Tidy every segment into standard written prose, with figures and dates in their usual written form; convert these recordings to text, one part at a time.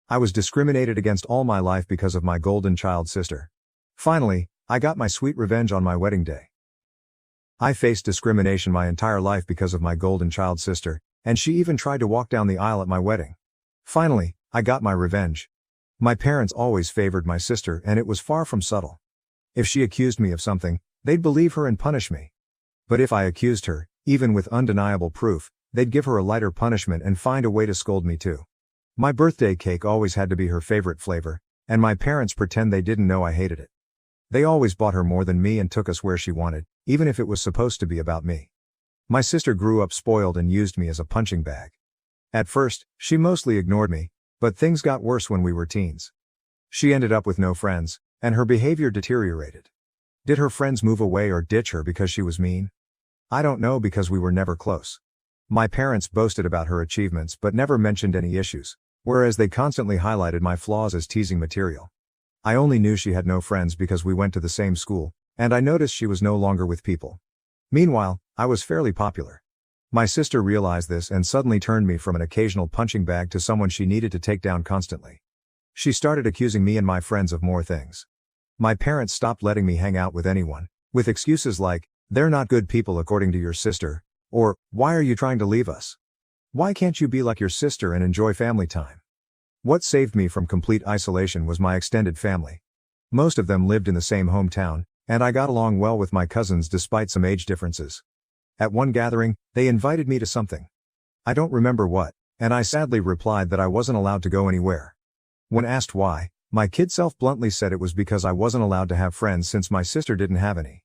I was discriminated against all my life because of my golden child sister. Finally, I got my sweet revenge on my wedding day. I faced discrimination my entire life because of my golden child sister, and she even tried to walk down the aisle at my wedding. Finally, I got my revenge. My parents always favored my sister, and it was far from subtle. If she accused me of something, they'd believe her and punish me. But if I accused her, even with undeniable proof, they'd give her a lighter punishment and find a way to scold me too. My birthday cake always had to be her favorite flavor, and my parents pretend they didn't know I hated it. They always bought her more than me and took us where she wanted, even if it was supposed to be about me. My sister grew up spoiled and used me as a punching bag. At first, she mostly ignored me, but things got worse when we were teens. She ended up with no friends, and her behavior deteriorated. Did her friends move away or ditch her because she was mean? I don't know, because we were never close. My parents boasted about her achievements but never mentioned any issues, whereas they constantly highlighted my flaws as teasing material. I only knew she had no friends because we went to the same school, and I noticed she was no longer with people. Meanwhile, I was fairly popular. My sister realized this and suddenly turned me from an occasional punching bag to someone she needed to take down constantly. She started accusing me and my friends of more things. My parents stopped letting me hang out with anyone, with excuses like, "They're not good people according to your sister," or, "Why are you trying to leave us? Why can't you be like your sister and enjoy family time?" What saved me from complete isolation was my extended family. Most of them lived in the same hometown, and I got along well with my cousins despite some age differences. At one gathering, they invited me to something. I don't remember what, and I sadly replied that I wasn't allowed to go anywhere. When asked why, my kid self bluntly said it was because I wasn't allowed to have friends since my sister didn't have any.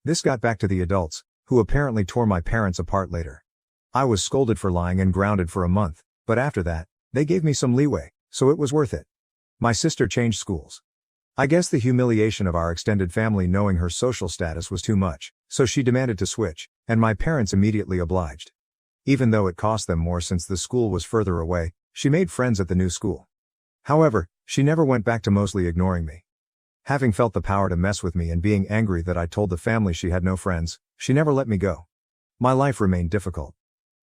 This got back to the adults, who apparently tore my parents apart later. I was scolded for lying and grounded for a month, but after that, they gave me some leeway, so it was worth it. My sister changed schools. I guess the humiliation of our extended family knowing her social status was too much, so she demanded to switch, and my parents immediately obliged. Even though it cost them more since the school was further away, she made friends at the new school. However, she never went back to mostly ignoring me. Having felt the power to mess with me and being angry that I told the family she had no friends, she never let me go. My life remained difficult.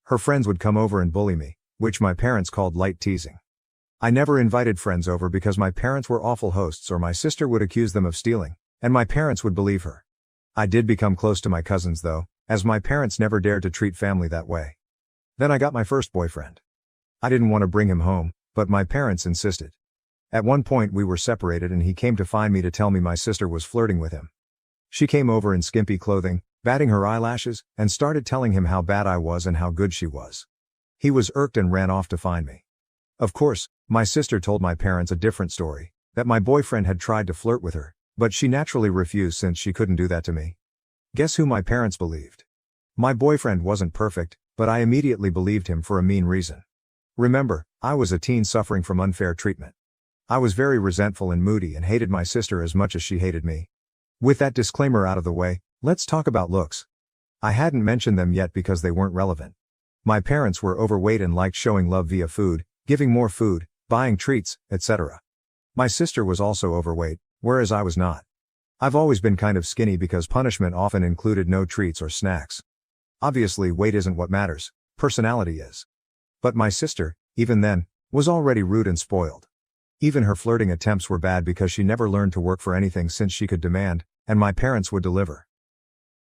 Her friends would come over and bully me, which my parents called light teasing. I never invited friends over because my parents were awful hosts, or my sister would accuse them of stealing, and my parents would believe her. I did become close to my cousins though, as my parents never dared to treat family that way. Then I got my first boyfriend. I didn't want to bring him home, but my parents insisted. At one point we were separated and he came to find me to tell me my sister was flirting with him. She came over in skimpy clothing, batting her eyelashes, and started telling him how bad I was and how good she was. He was irked and ran off to find me. Of course, my sister told my parents a different story, that my boyfriend had tried to flirt with her, but she naturally refused since she couldn't do that to me. Guess who my parents believed? My boyfriend wasn't perfect, but I immediately believed him for a mean reason. Remember, I was a teen suffering from unfair treatment. I was very resentful and moody and hated my sister as much as she hated me. With that disclaimer out of the way, let's talk about looks. I hadn't mentioned them yet because they weren't relevant. My parents were overweight and liked showing love via food, giving more food, buying treats, etc. My sister was also overweight, whereas I was not. I've always been kind of skinny because punishment often included no treats or snacks. Obviously weight isn't what matters, personality is. But my sister, even then, was already rude and spoiled. Even her flirting attempts were bad because she never learned to work for anything since she could demand, and my parents would deliver.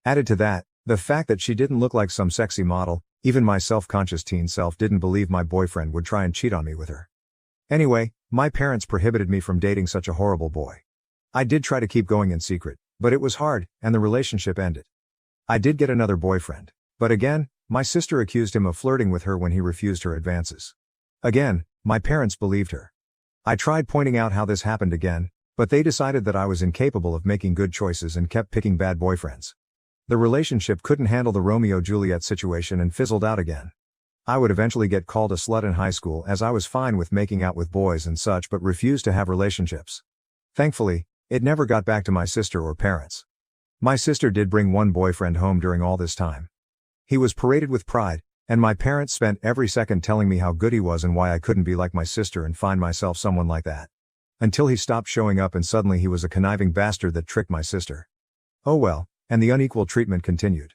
Added to that, the fact that she didn't look like some sexy model, even my self-conscious teen self didn't believe my boyfriend would try and cheat on me with her. Anyway, my parents prohibited me from dating such a horrible boy. I did try to keep going in secret, but it was hard, and the relationship ended. I did get another boyfriend, but again, my sister accused him of flirting with her when he refused her advances. Again, my parents believed her. I tried pointing out how this happened again, but they decided that I was incapable of making good choices and kept picking bad boyfriends. The relationship couldn't handle the Romeo-Juliet situation and fizzled out again. I would eventually get called a slut in high school as I was fine with making out with boys and such but refused to have relationships. Thankfully, it never got back to my sister or parents. My sister did bring one boyfriend home during all this time. He was paraded with pride, and my parents spent every second telling me how good he was and why I couldn't be like my sister and find myself someone like that. Until he stopped showing up and suddenly he was a conniving bastard that tricked my sister. Oh well, and the unequal treatment continued.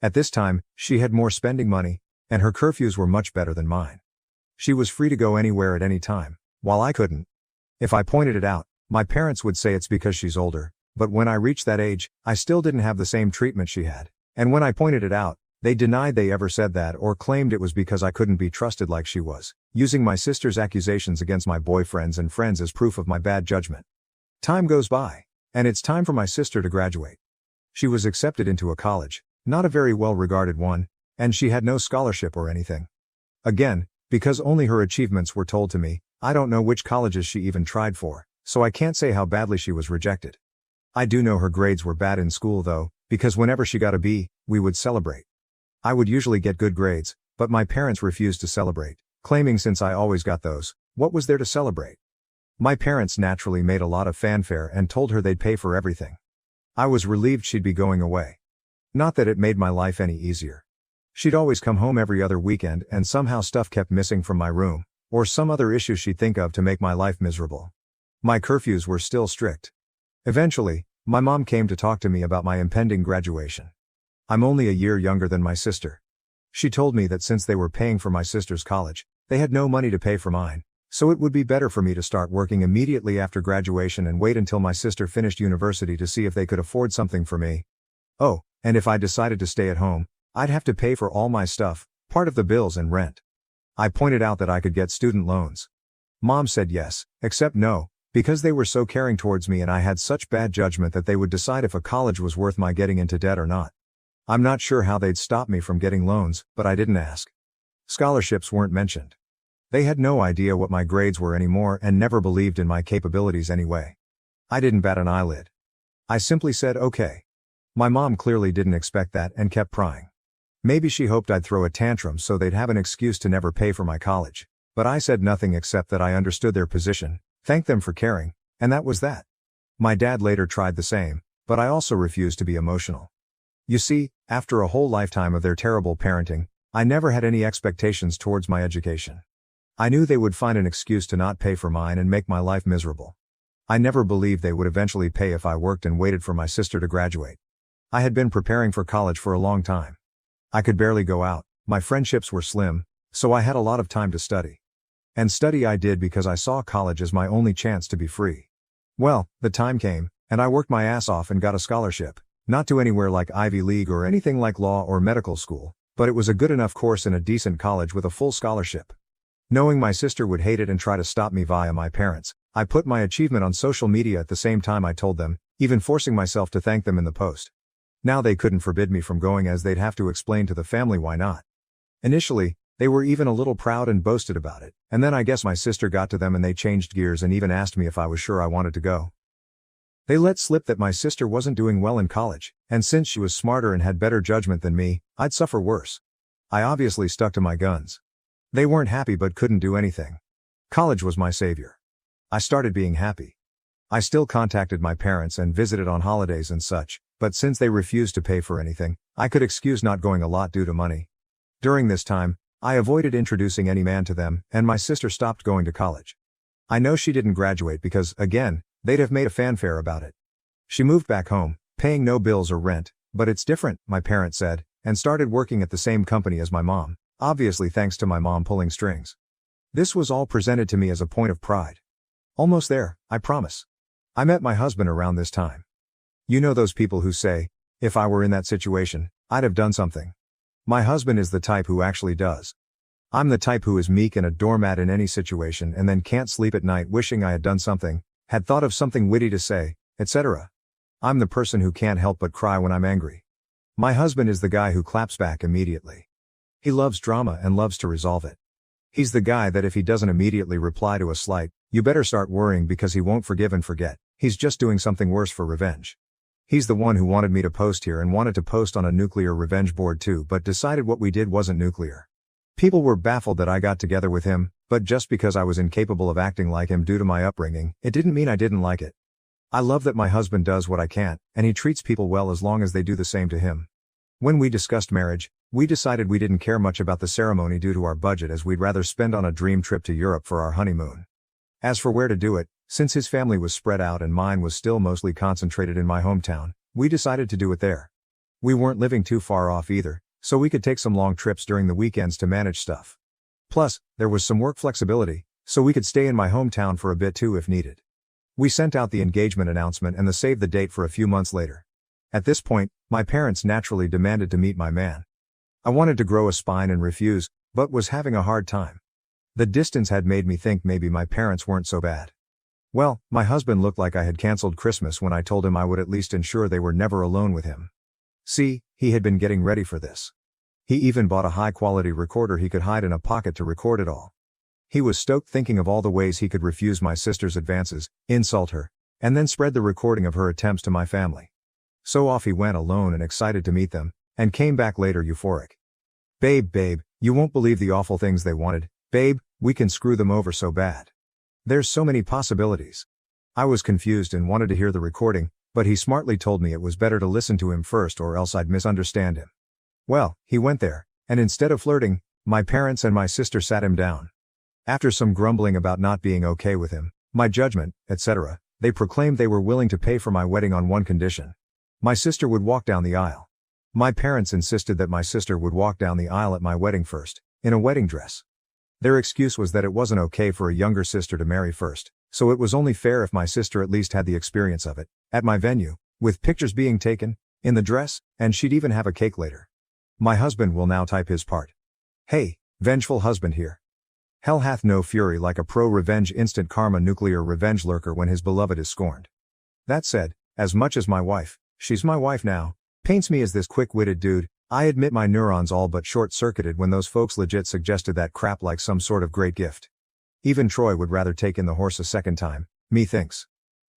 At this time, she had more spending money, and her curfews were much better than mine. She was free to go anywhere at any time, while I couldn't. If I pointed it out, my parents would say it's because she's older, but when I reached that age, I still didn't have the same treatment she had. And when I pointed it out, they denied they ever said that or claimed it was because I couldn't be trusted like she was, using my sister's accusations against my boyfriends and friends as proof of my bad judgment. Time goes by, and it's time for my sister to graduate. She was accepted into a college, not a very well-regarded one, and she had no scholarship or anything. Again, because only her achievements were told to me, I don't know which colleges she even tried for, so I can't say how badly she was rejected. I do know her grades were bad in school though, because whenever she got a B, we would celebrate. I would usually get good grades, but my parents refused to celebrate, claiming since I always got those, what was there to celebrate? My parents naturally made a lot of fanfare and told her they'd pay for everything. I was relieved she'd be going away. Not that it made my life any easier. She'd always come home every other weekend and somehow stuff kept missing from my room, or some other issue she'd think of to make my life miserable. My curfews were still strict. Eventually, my mom came to talk to me about my impending graduation. I'm only a year younger than my sister. She told me that since they were paying for my sister's college, they had no money to pay for mine, so it would be better for me to start working immediately after graduation and wait until my sister finished university to see if they could afford something for me. Oh, and if I decided to stay at home, I'd have to pay for all my stuff, part of the bills and rent. I pointed out that I could get student loans. Mom said yes, except no, because they were so caring towards me and I had such bad judgment that they would decide if a college was worth my getting into debt or not. I'm not sure how they'd stop me from getting loans, but I didn't ask. Scholarships weren't mentioned. They had no idea what my grades were anymore and never believed in my capabilities anyway. I didn't bat an eyelid. I simply said okay. My mom clearly didn't expect that and kept prying. Maybe she hoped I'd throw a tantrum so they'd have an excuse to never pay for my college, but I said nothing except that I understood their position, thanked them for caring, and that was that. My dad later tried the same, but I also refused to be emotional. You see, after a whole lifetime of their terrible parenting, I never had any expectations towards my education. I knew they would find an excuse to not pay for mine and make my life miserable. I never believed they would eventually pay if I worked and waited for my sister to graduate. I had been preparing for college for a long time. I could barely go out, my friendships were slim, so I had a lot of time to study. And study I did because I saw college as my only chance to be free. Well, the time came, and I worked my ass off and got a scholarship. Not to anywhere like Ivy League or anything like law or medical school, but it was a good enough course in a decent college with a full scholarship. Knowing my sister would hate it and try to stop me via my parents, I put my achievement on social media at the same time I told them, even forcing myself to thank them in the post. Now they couldn't forbid me from going as they'd have to explain to the family why not. Initially, they were even a little proud and boasted about it, and then I guess my sister got to them and they changed gears and even asked me if I was sure I wanted to go. They let slip that my sister wasn't doing well in college, and since she was smarter and had better judgment than me, I'd suffer worse. I obviously stuck to my guns. They weren't happy but couldn't do anything. College was my savior. I started being happy. I still contacted my parents and visited on holidays and such, but since they refused to pay for anything, I could excuse not going a lot due to money. During this time, I avoided introducing any man to them, and my sister stopped going to college. I know she didn't graduate because, again, they'd have made a fanfare about it. She moved back home, paying no bills or rent, but it's different, my parents said, and started working at the same company as my mom, obviously thanks to my mom pulling strings. This was all presented to me as a point of pride. Almost there, I promise. I met my husband around this time. You know those people who say, if I were in that situation, I'd have done something. My husband is the type who actually does. I'm the type who is meek and a doormat in any situation and then can't sleep at night wishing I had done something, had thought of something witty to say, etc. I'm the person who can't help but cry when I'm angry. My husband is the guy who claps back immediately. He loves drama and loves to resolve it. He's the guy that if he doesn't immediately reply to a slight, you better start worrying because he won't forgive and forget, he's just doing something worse for revenge. He's the one who wanted me to post here and wanted to post on a nuclear revenge board too but decided what we did wasn't nuclear. People were baffled that I got together with him, but just because I was incapable of acting like him due to my upbringing, it didn't mean I didn't like it. I love that my husband does what I can't, and he treats people well as long as they do the same to him. When we discussed marriage, we decided we didn't care much about the ceremony due to our budget as we'd rather spend on a dream trip to Europe for our honeymoon. As for where to do it, since his family was spread out and mine was still mostly concentrated in my hometown, we decided to do it there. We weren't living too far off either, so we could take some long trips during the weekends to manage stuff. Plus, there was some work flexibility, so we could stay in my hometown for a bit too if needed. We sent out the engagement announcement and the save the date for a few months later. At this point, my parents naturally demanded to meet my man. I wanted to grow a spine and refuse, but was having a hard time. The distance had made me think maybe my parents weren't so bad. Well, my husband looked like I had canceled Christmas when I told him I would at least ensure they were never alone with him. See, he had been getting ready for this. He even bought a high-quality recorder he could hide in a pocket to record it all. He was stoked thinking of all the ways he could refuse my sister's advances, insult her, and then spread the recording of her attempts to my family. So off he went alone and excited to meet them, and came back later euphoric. Babe, you won't believe the awful things they wanted. Babe, we can screw them over so bad. There's so many possibilities. I was confused and wanted to hear the recording, but he smartly told me it was better to listen to him first or else I'd misunderstand him. Well, he went there, and instead of flirting, my parents and my sister sat him down. After some grumbling about not being okay with him, my judgment, etc., they proclaimed they were willing to pay for my wedding on one condition. My sister would walk down the aisle. My parents insisted that my sister would walk down the aisle at my wedding first, in a wedding dress. Their excuse was that it wasn't okay for a younger sister to marry first, so it was only fair if my sister at least had the experience of it, at my venue, with pictures being taken, in the dress, and she'd even have a cake later. My husband will now type his part. Hey, vengeful husband here. Hell hath no fury like a pro-revenge instant karma nuclear revenge lurker when his beloved is scorned. That said, as much as my wife, she's my wife now, paints me as this quick-witted dude, I admit my neurons all but short-circuited when those folks legit suggested that crap like some sort of great gift. Even Troy would rather take in the horse a second time, me thinks.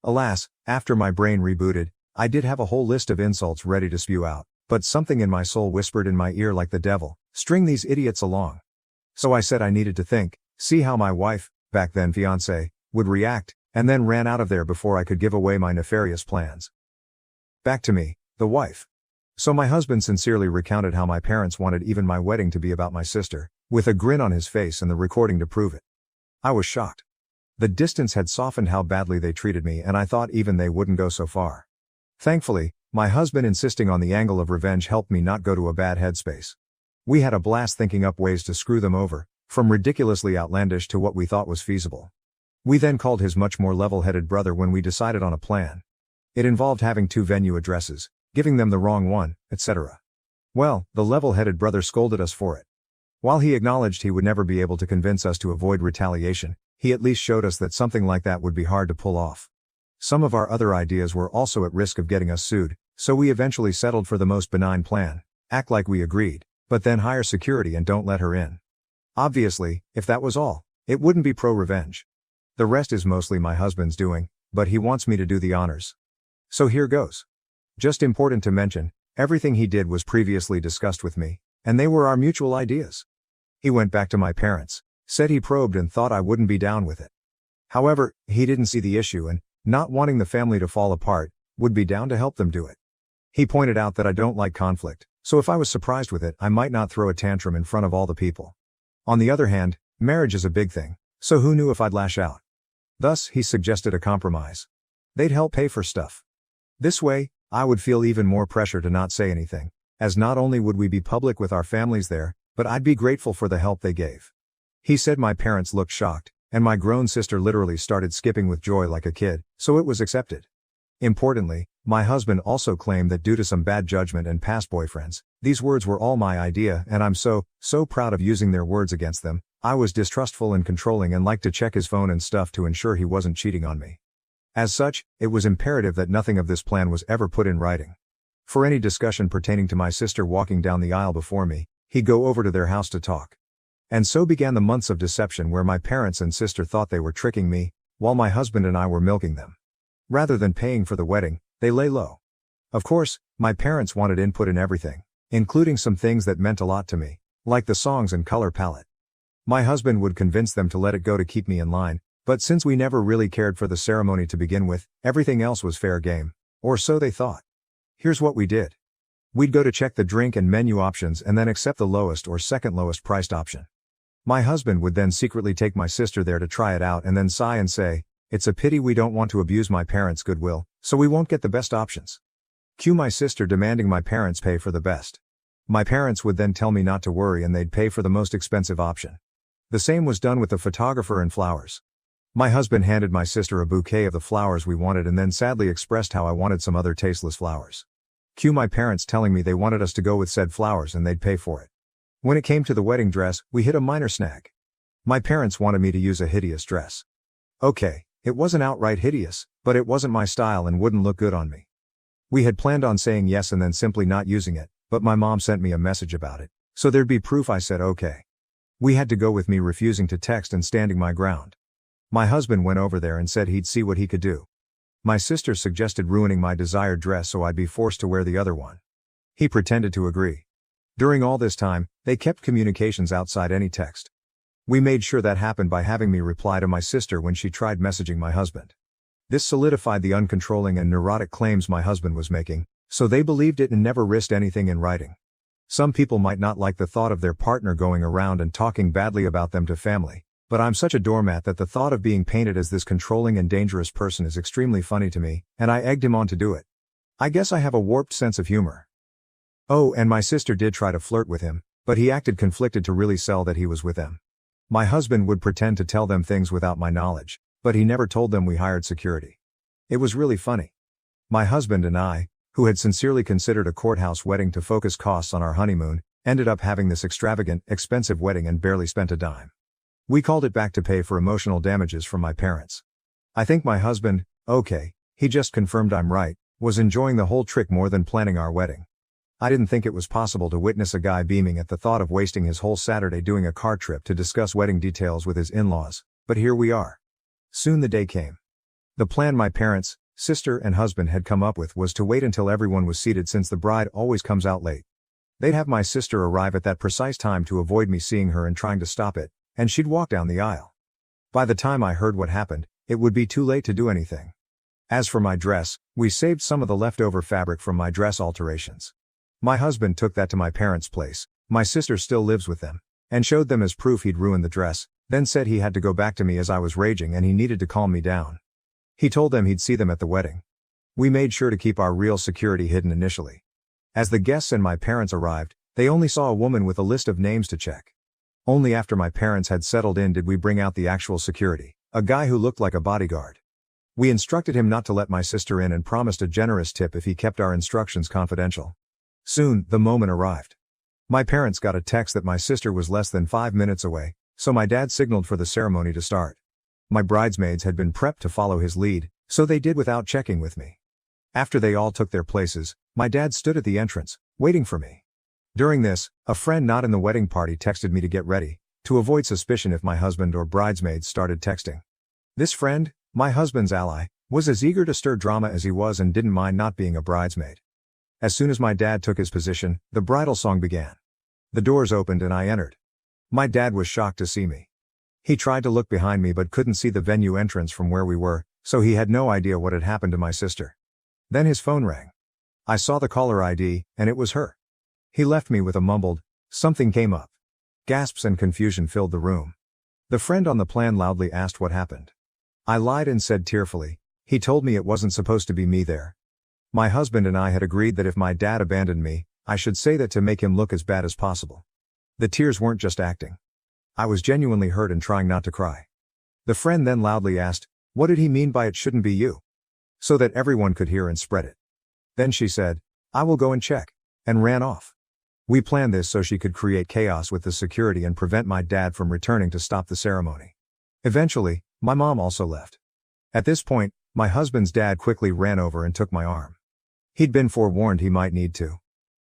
Alas, after my brain rebooted, I did have a whole list of insults ready to spew out, but something in my soul whispered in my ear like the devil, string these idiots along. So I said I needed to think, see how my wife, back then fiancé, would react, and then ran out of there before I could give away my nefarious plans. Back to me, the wife. So my husband sincerely recounted how my parents wanted even my wedding to be about my sister, with a grin on his face and the recording to prove it. I was shocked. The distance had softened how badly they treated me and I thought even they wouldn't go so far. Thankfully, my husband insisting on the angle of revenge helped me not go to a bad headspace. We had a blast thinking up ways to screw them over, from ridiculously outlandish to what we thought was feasible. We then called his much more level-headed brother when we decided on a plan. It involved having 2 venue addresses, giving them the wrong one, etc. Well, the level-headed brother scolded us for it. While he acknowledged he would never be able to convince us to avoid retaliation, he at least showed us that something like that would be hard to pull off. Some of our other ideas were also at risk of getting us sued, so we eventually settled for the most benign plan, act like we agreed, but then hire security and don't let her in. Obviously, if that was all, it wouldn't be pro-revenge. The rest is mostly my husband's doing, but he wants me to do the honors. So here goes. Just important to mention, everything he did was previously discussed with me, and they were our mutual ideas. He went back to my parents, said he probed and thought I wouldn't be down with it. However, he didn't see the issue and, not wanting the family to fall apart, would be down to help them do it. He pointed out that I don't like conflict, so if I was surprised with it I might not throw a tantrum in front of all the people. On the other hand, marriage is a big thing, so who knew if I'd lash out. Thus, he suggested a compromise. They'd help pay for stuff. This way, I would feel even more pressure to not say anything, as not only would we be public with our families there, but I'd be grateful for the help they gave. He said my parents looked shocked, and my grown sister literally started skipping with joy like a kid, so it was accepted. Importantly, my husband also claimed that due to some bad judgment and past boyfriends, these words were all my idea and I'm so proud of using their words against them. I was distrustful and controlling and liked to check his phone and stuff to ensure he wasn't cheating on me. As such, it was imperative that nothing of this plan was ever put in writing. For any discussion pertaining to my sister walking down the aisle before me, he'd go over to their house to talk. And so began the months of deception where my parents and sister thought they were tricking me, while my husband and I were milking them. Rather than paying for the wedding, they lay low. Of course, my parents wanted input in everything, including some things that meant a lot to me, like the songs and color palette. My husband would convince them to let it go to keep me in line, but since we never really cared for the ceremony to begin with, everything else was fair game, or so they thought. Here's what we did. We'd go to check the drink and menu options and then accept the lowest or second lowest priced option. My husband would then secretly take my sister there to try it out and then sigh and say, "It's a pity we don't want to abuse my parents' goodwill, so we won't get the best options." Cue my sister demanding my parents pay for the best. My parents would then tell me not to worry and they'd pay for the most expensive option. The same was done with the photographer and flowers. My husband handed my sister a bouquet of the flowers we wanted and then sadly expressed how I wanted some other tasteless flowers. Cue my parents telling me they wanted us to go with said flowers and they'd pay for it. When it came to the wedding dress, we hit a minor snag. My parents wanted me to use a hideous dress. Okay, it wasn't outright hideous, but it wasn't my style and wouldn't look good on me. We had planned on saying yes and then simply not using it, but my mom sent me a message about it, so there'd be proof I said okay. We had to go with me refusing to text and standing my ground. My husband went over there and said he'd see what he could do. My sister suggested ruining my desired dress so I'd be forced to wear the other one. He pretended to agree. During all this time, they kept communications outside any text. We made sure that happened by having me reply to my sister when she tried messaging my husband. This solidified the uncontrolling and neurotic claims my husband was making, so they believed it and never risked anything in writing. Some people might not like the thought of their partner going around and talking badly about them to family, but I'm such a doormat that the thought of being painted as this controlling and dangerous person is extremely funny to me, and I egged him on to do it. I guess I have a warped sense of humor. Oh, and my sister did try to flirt with him, but he acted conflicted to really sell that he was with them. My husband would pretend to tell them things without my knowledge, but he never told them we hired security. It was really funny. My husband and I, who had sincerely considered a courthouse wedding to focus costs on our honeymoon, ended up having this extravagant, expensive wedding and barely spent a dime. We called it back to pay for emotional damages from my parents. I think my husband, okay, he just confirmed I'm right, was enjoying the whole trick more than planning our wedding. I didn't think it was possible to witness a guy beaming at the thought of wasting his whole Saturday doing a car trip to discuss wedding details with his in-laws, but here we are. Soon the day came. The plan my parents, sister and husband had come up with was to wait until everyone was seated since the bride always comes out late. They'd have my sister arrive at that precise time to avoid me seeing her and trying to stop it, and she'd walk down the aisle. By the time I heard what happened, it would be too late to do anything. As for my dress, we saved some of the leftover fabric from my dress alterations. My husband took that to my parents' place, my sister still lives with them, and showed them as proof he'd ruined the dress, then said he had to go back to me as I was raging and he needed to calm me down. He told them he'd see them at the wedding. We made sure to keep our real security hidden initially. As the guests and my parents arrived, they only saw a woman with a list of names to check. Only after my parents had settled in did we bring out the actual security, a guy who looked like a bodyguard. We instructed him not to let my sister in and promised a generous tip if he kept our instructions confidential. Soon, the moment arrived. My parents got a text that my sister was less than 5 minutes away, so my dad signaled for the ceremony to start. My bridesmaids had been prepped to follow his lead, so they did without checking with me. After they all took their places, my dad stood at the entrance, waiting for me. During this, a friend not in the wedding party texted me to get ready, to avoid suspicion if my husband or bridesmaids started texting. This friend, my husband's ally, was as eager to stir drama as he was and didn't mind not being a bridesmaid. As soon as my dad took his position, the bridal song began. The doors opened and I entered. My dad was shocked to see me. He tried to look behind me but couldn't see the venue entrance from where we were, so he had no idea what had happened to my sister. Then his phone rang. I saw the caller ID, and it was her. He left me with a mumbled, "Something came up." Gasps and confusion filled the room. The friend on the plan loudly asked what happened. I lied and said tearfully, "He told me it wasn't supposed to be me there." My husband and I had agreed that if my dad abandoned me, I should say that to make him look as bad as possible. The tears weren't just acting. I was genuinely hurt and trying not to cry. The friend then loudly asked, "What did he mean by it shouldn't be you?" So that everyone could hear and spread it. Then she said, "I will go and check," and ran off. We planned this so she could create chaos with the security and prevent my dad from returning to stop the ceremony. Eventually, my mom also left. At this point, my husband's dad quickly ran over and took my arm. He'd been forewarned he might need to.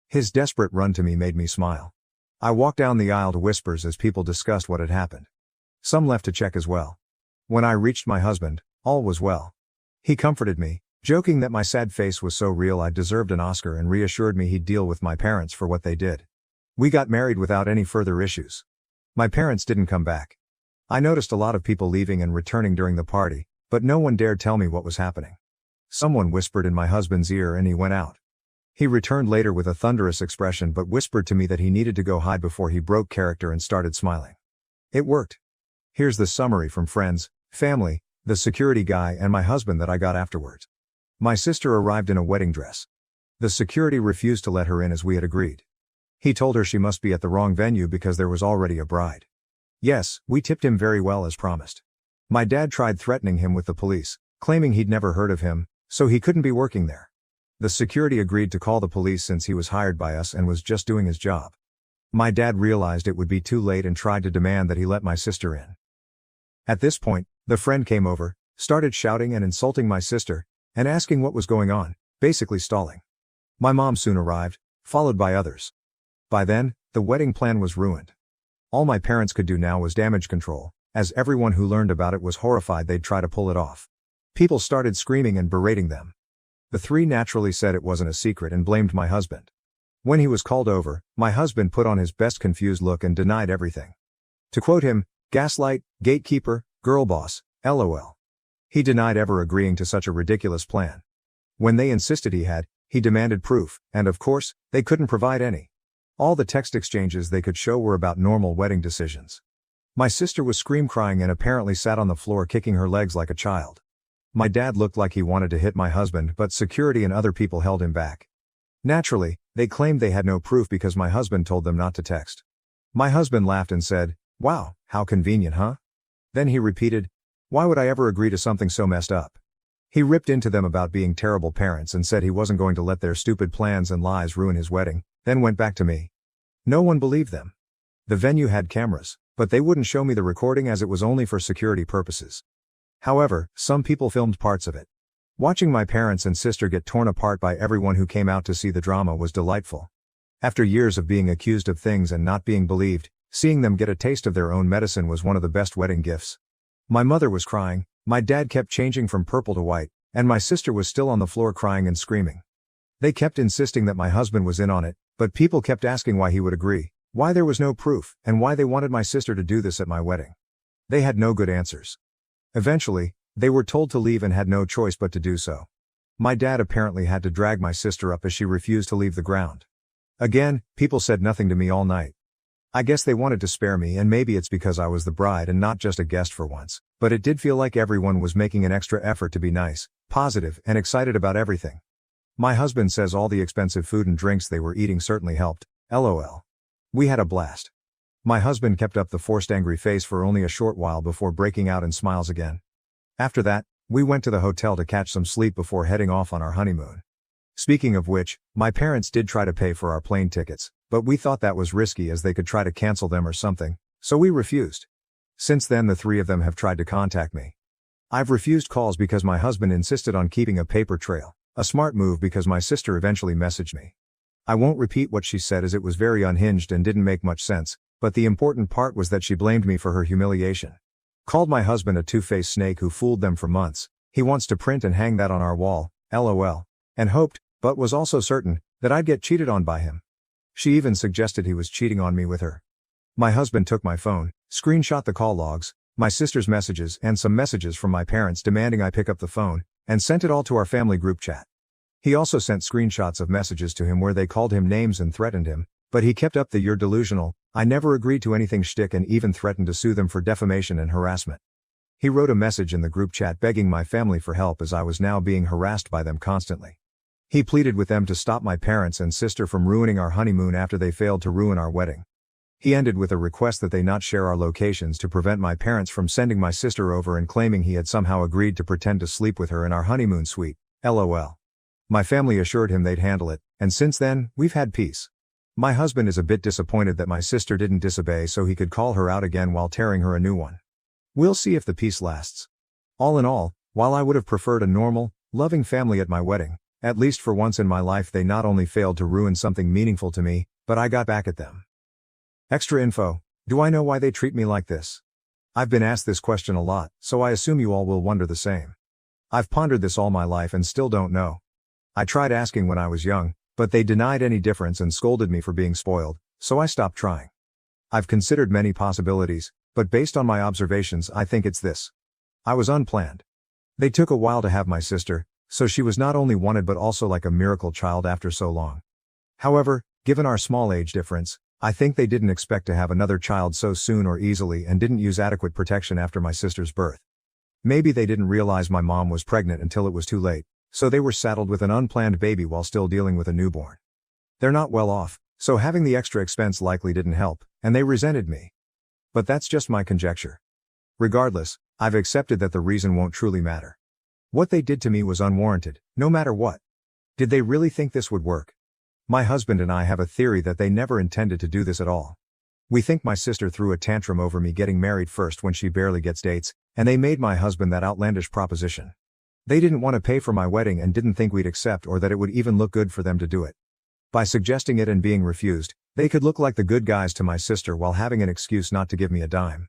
His desperate run to me made me smile. I walked down the aisle to whispers as people discussed what had happened. Some left to check as well. When I reached my husband, all was well. He comforted me, joking that my sad face was so real I deserved an Oscar and reassured me he'd deal with my parents for what they did. We got married without any further issues. My parents didn't come back. I noticed a lot of people leaving and returning during the party, but no one dared tell me what was happening. Someone whispered in my husband's ear and he went out. He returned later with a thunderous expression but whispered to me that he needed to go hide before he broke character and started smiling. It worked. Here's the summary from friends, family, the security guy and my husband that I got afterwards. My sister arrived in a wedding dress. The security refused to let her in as we had agreed. He told her she must be at the wrong venue because there was already a bride. Yes, we tipped him very well as promised. My dad tried threatening him with the police, claiming he'd never heard of him, so he couldn't be working there. The security agreed to call the police since he was hired by us and was just doing his job. My dad realized it would be too late and tried to demand that he let my sister in. At this point, the friend came over, started shouting and insulting my sister, and asking what was going on, basically stalling. My mom soon arrived, followed by others. By then, the wedding plan was ruined. All my parents could do now was damage control, as everyone who learned about it was horrified they'd try to pull it off. People started screaming and berating them. The three naturally said it wasn't a secret and blamed my husband. When he was called over, my husband put on his best confused look and denied everything. To quote him, "Gaslight, gatekeeper, girl boss, LOL." He denied ever agreeing to such a ridiculous plan. When they insisted he demanded proof, and of course, they couldn't provide any. All the text exchanges they could show were about normal wedding decisions. My sister was crying and apparently sat on the floor kicking her legs like a child. My dad looked like he wanted to hit my husband, but security and other people held him back. Naturally, they claimed they had no proof because my husband told them not to text. My husband laughed and said, "Wow, how convenient, huh?" Then he repeated, "Why would I ever agree to something so messed up?" He ripped into them about being terrible parents and said he wasn't going to let their stupid plans and lies ruin his wedding, then went back to me. No one believed them. The venue had cameras, but they wouldn't show me the recording as it was only for security purposes. However, some people filmed parts of it. Watching my parents and sister get torn apart by everyone who came out to see the drama was delightful. After years of being accused of things and not being believed, seeing them get a taste of their own medicine was one of the best wedding gifts. My mother was crying, my dad kept changing from purple to white, and my sister was still on the floor crying and screaming. They kept insisting that my husband was in on it, but people kept asking why he would agree, why there was no proof, and why they wanted my sister to do this at my wedding. They had no good answers. Eventually, they were told to leave and had no choice but to do so. My dad apparently had to drag my sister up as she refused to leave the ground. Again, people said nothing to me all night. I guess they wanted to spare me, and maybe it's because I was the bride and not just a guest for once, but it did feel like everyone was making an extra effort to be nice, positive, and excited about everything. My husband says all the expensive food and drinks they were eating certainly helped, LOL. We had a blast. My husband kept up the forced angry face for only a short while before breaking out in smiles again. After that, we went to the hotel to catch some sleep before heading off on our honeymoon. Speaking of which, my parents did try to pay for our plane tickets, but we thought that was risky as they could try to cancel them or something, so we refused. Since then the three of them have tried to contact me. I've refused calls because my husband insisted on keeping a paper trail, a smart move because my sister eventually messaged me. I won't repeat what she said as it was very unhinged and didn't make much sense, but the important part was that she blamed me for her humiliation. Called my husband a two-faced snake who fooled them for months. He wants to print and hang that on our wall, LOL. And hoped, but was also certain, that I'd get cheated on by him. She even suggested he was cheating on me with her. My husband took my phone, screenshot the call logs, my sister's messages and some messages from my parents demanding I pick up the phone, and sent it all to our family group chat. He also sent screenshots of messages to him where they called him names and threatened him, but he kept up the "you're delusional, I never agreed to anything" shtick and even threatened to sue them for defamation and harassment. He wrote a message in the group chat begging my family for help as I was now being harassed by them constantly. He pleaded with them to stop my parents and sister from ruining our honeymoon after they failed to ruin our wedding. He ended with a request that they not share our locations to prevent my parents from sending my sister over and claiming he had somehow agreed to pretend to sleep with her in our honeymoon suite, LOL. My family assured him they'd handle it, and since then, we've had peace. My husband is a bit disappointed that my sister didn't disobey so he could call her out again while tearing her a new one. We'll see if the peace lasts. All in all, while I would have preferred a normal, loving family at my wedding, at least for once in my life they not only failed to ruin something meaningful to me, but I got back at them. Extra info: do I know why they treat me like this? I've been asked this question a lot, so I assume you all will wonder the same. I've pondered this all my life and still don't know. I tried asking when I was young, but they denied any difference and scolded me for being spoiled, so I stopped trying. I've considered many possibilities, but based on my observations I think it's this. I was unplanned. They took a while to have my sister, so she was not only wanted but also like a miracle child after so long. However, given our small age difference, I think they didn't expect to have another child so soon or easily and didn't use adequate protection after my sister's birth. Maybe they didn't realize my mom was pregnant until it was too late, so they were saddled with an unplanned baby while still dealing with a newborn. They're not well off, so having the extra expense likely didn't help, and they resented me. But that's just my conjecture. Regardless, I've accepted that the reason won't truly matter. What they did to me was unwarranted, no matter what. Did they really think this would work? My husband and I have a theory that they never intended to do this at all. We think my sister threw a tantrum over me getting married first when she barely gets dates, and they made my husband that outlandish proposition. They didn't want to pay for my wedding and didn't think we'd accept or that it would even look good for them to do it. By suggesting it and being refused, they could look like the good guys to my sister while having an excuse not to give me a dime.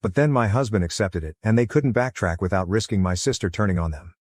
But then my husband accepted it, and they couldn't backtrack without risking my sister turning on them.